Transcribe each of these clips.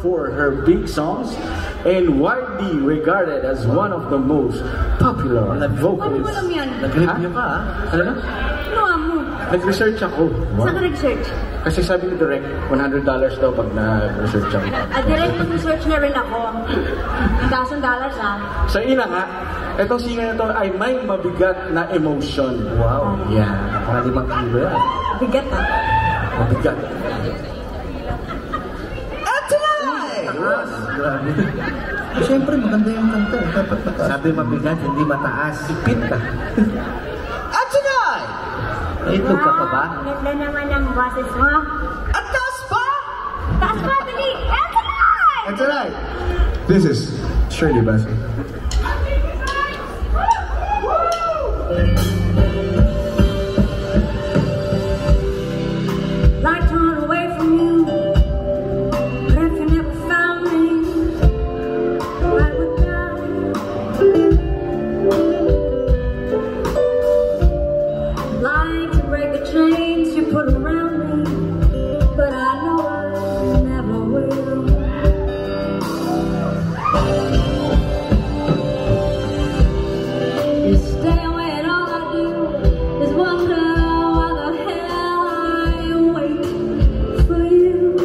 For her big songs and widely regarded as one of the most popular vocalists. Nag-review ka, Ano na? Ano mo? Nag-research ako. Saan ka nag-search? Kasi sabi ni Direk, $100 daw pag nag-research ako. Direct nag-research na rin ako. $1,000 ah. Sa ina nga, itong singer na to ay may mabigat na emotion. Wow. Yeah. Mga 5 kilo yan. Bigat ah. Mabigat. Grabe. Siyempre, maganda yung kanta. Dapat mataas. Sabi mabigat, hindi mataas. Sipit ka. At tonight! Ito ka pa ba? Ganda naman ang boses mo. At taas pa! Taas pa, dali! At tonight! At tonight! This is Shirley Bassey. Like to run away from you. Chains you put around me, but I know I never will. You stay away and all I do is wonder why the hell I wait for you.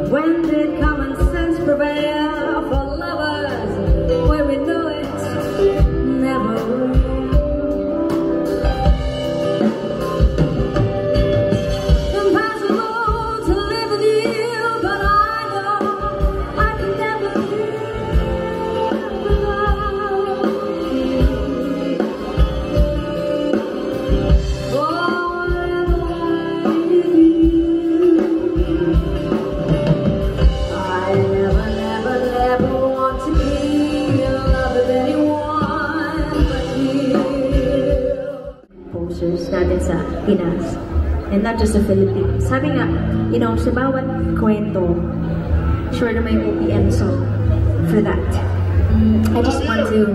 When did common sense prevail for lovers where we know it never will? Natin sa Pinas and not just the Philippines. Sabi nga, you know, sa bawat kwento, sure na may OPM song for that. I just want to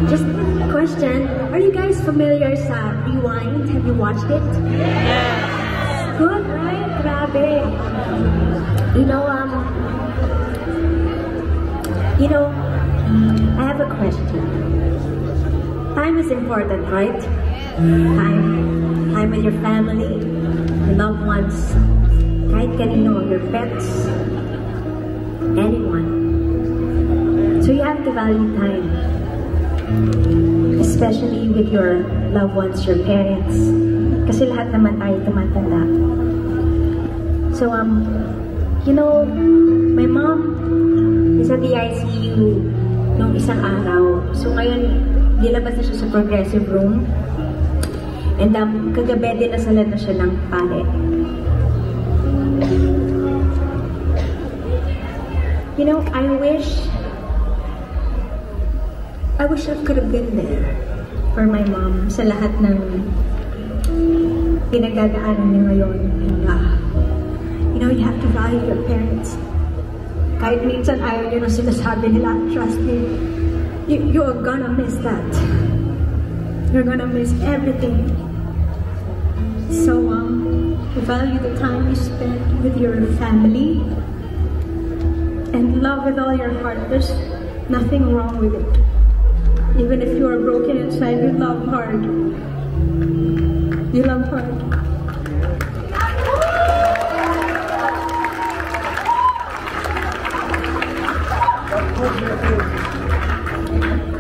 just question, are you guys familiar sa Rewind? Have you watched it? Yes. Good, right? Grabe. You know, I have a question. Time is important, right? Time with your family, your loved ones, kahit kanino, your pets, anyone. So you have to value time, especially with your loved ones, your parents, kasi lahat naman tayo tumatanda. So you know, my mom is at the ICU nung isang araw. So ngayon, nilabas na siya sa progressive room. And kagabi dinasalan na siya ng pare. You know, I wish I could have been there for my mom sa lahat ng pinagdadaanan niya ngayon. And you know, you have to value your parents. Kahit minsan ayaw niyo na sinasabi nila, trust me, you're gonna miss that. You're gonna miss everything. So, value the time you spend with your family and love with all your heart. There's nothing wrong with it. Even if you are broken inside, you love hard. You love hard.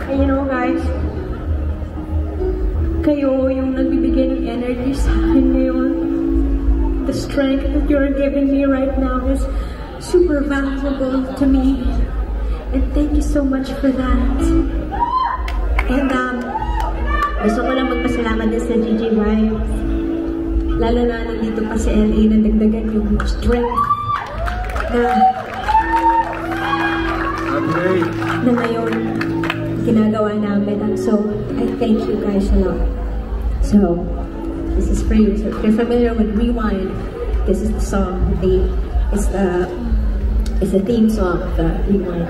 And you know guys, kayo yung nagbibigay ng energy sa akin ngayon. The strength that you're giving me right now is super valuable to me. And thank you so much for that. And gusto ko lang magpasalamat din sa GG Vibes. Lalo na nandito pa si LA na dagdagan yung strength na ngayon ginagawa namin. So, I thank you guys a lot. So, this is for you. So, if you're familiar with Rewind, this is the song. It's the theme song of the Rewind.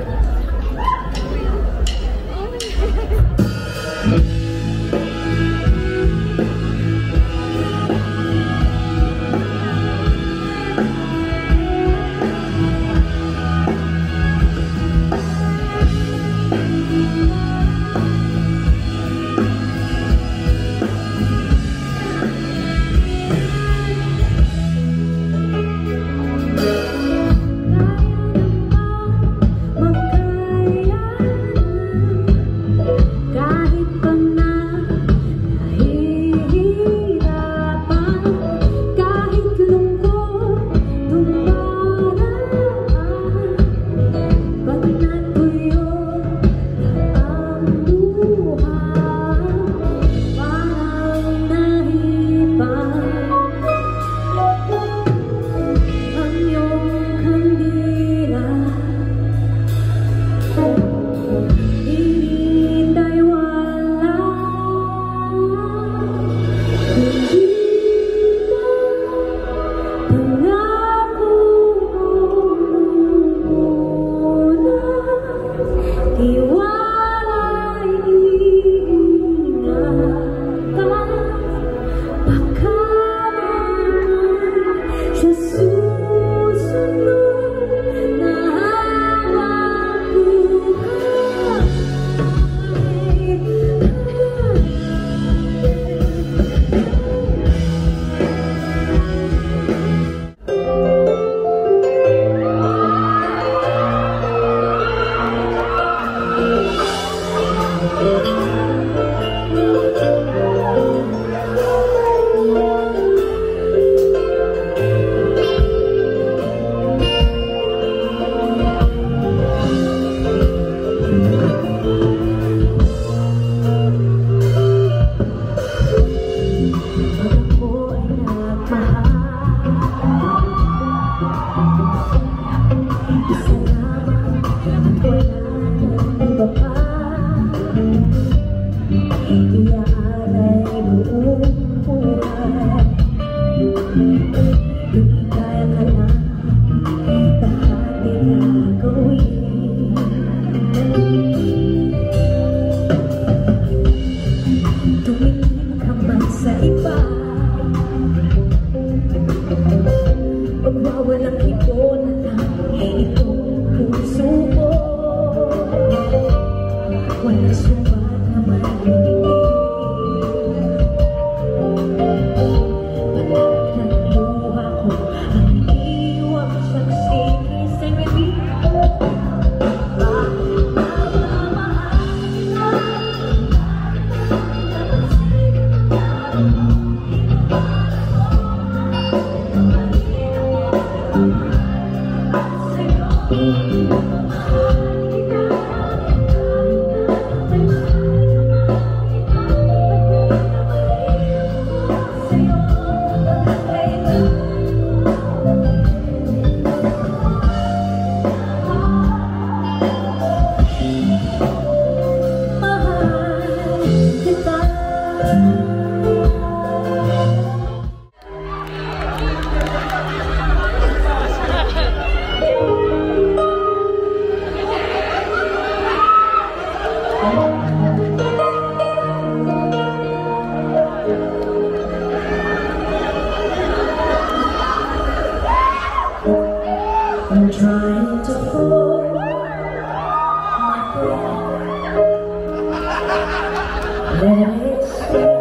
let it stay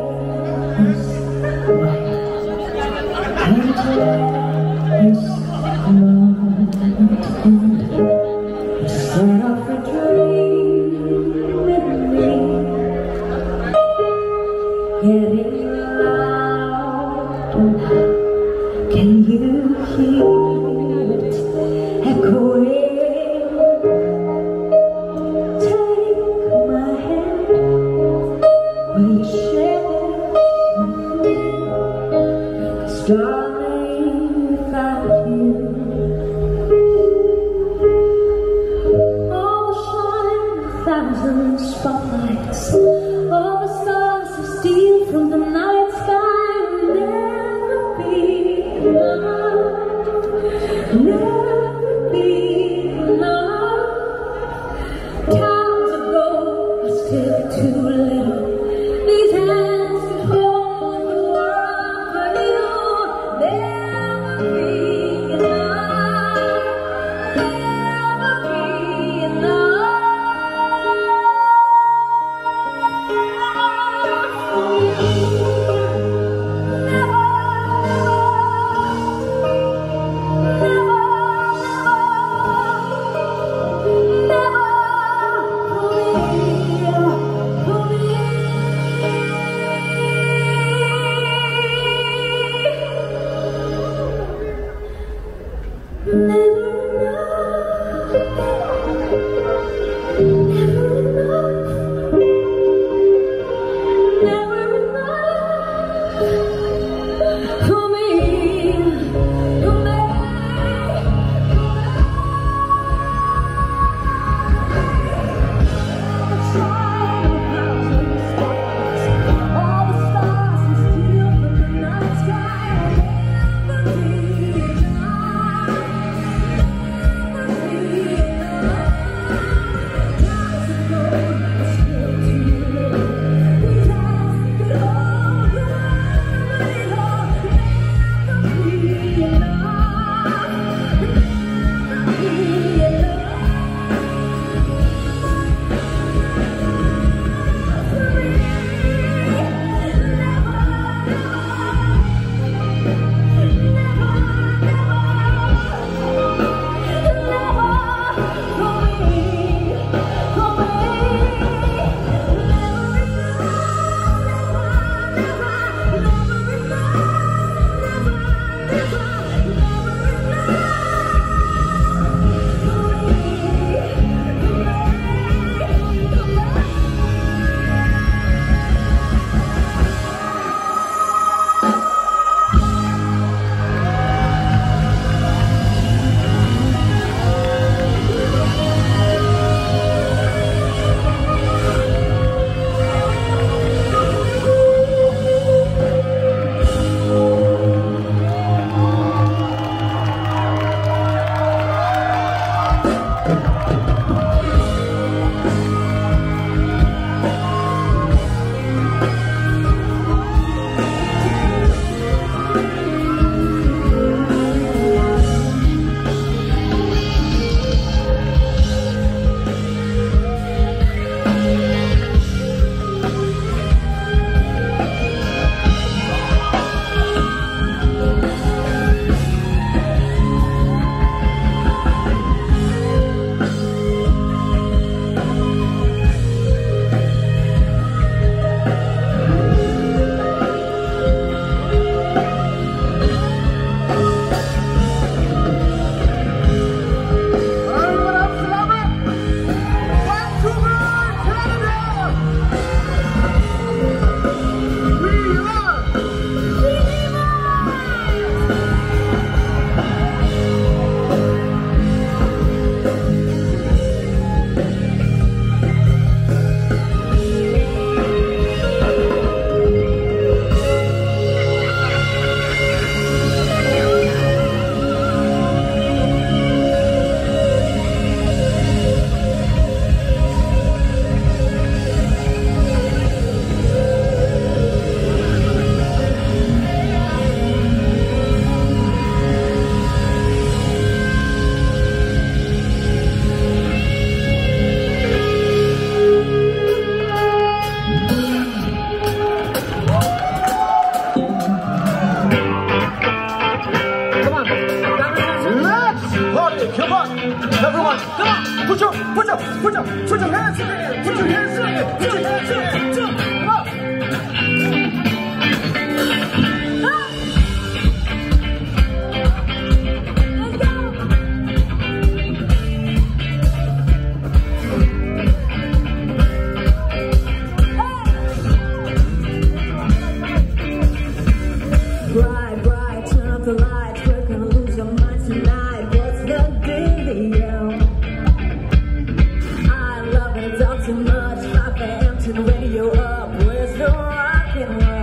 this way. And this moment instead of a dream with me, getting loud. Can you hear it echoing? Take my hand, will you share this with me? 'Cause darling, without you, all the shine, 1,000 spotlights, all the stars that steal from the night sky will never be enough, never be enough. Times ago are still too little. These hands can hold the world, but you'll never be enough, never be enough. Put your hands in the air. Put your hands in the air. Put your hands in the air. Come on. Bright, turn up the lights. We're gonna lose our minds tonight. What's the deal? I love it, it's all too much. 5 AM, turn the radio up. Where's the rock and roll?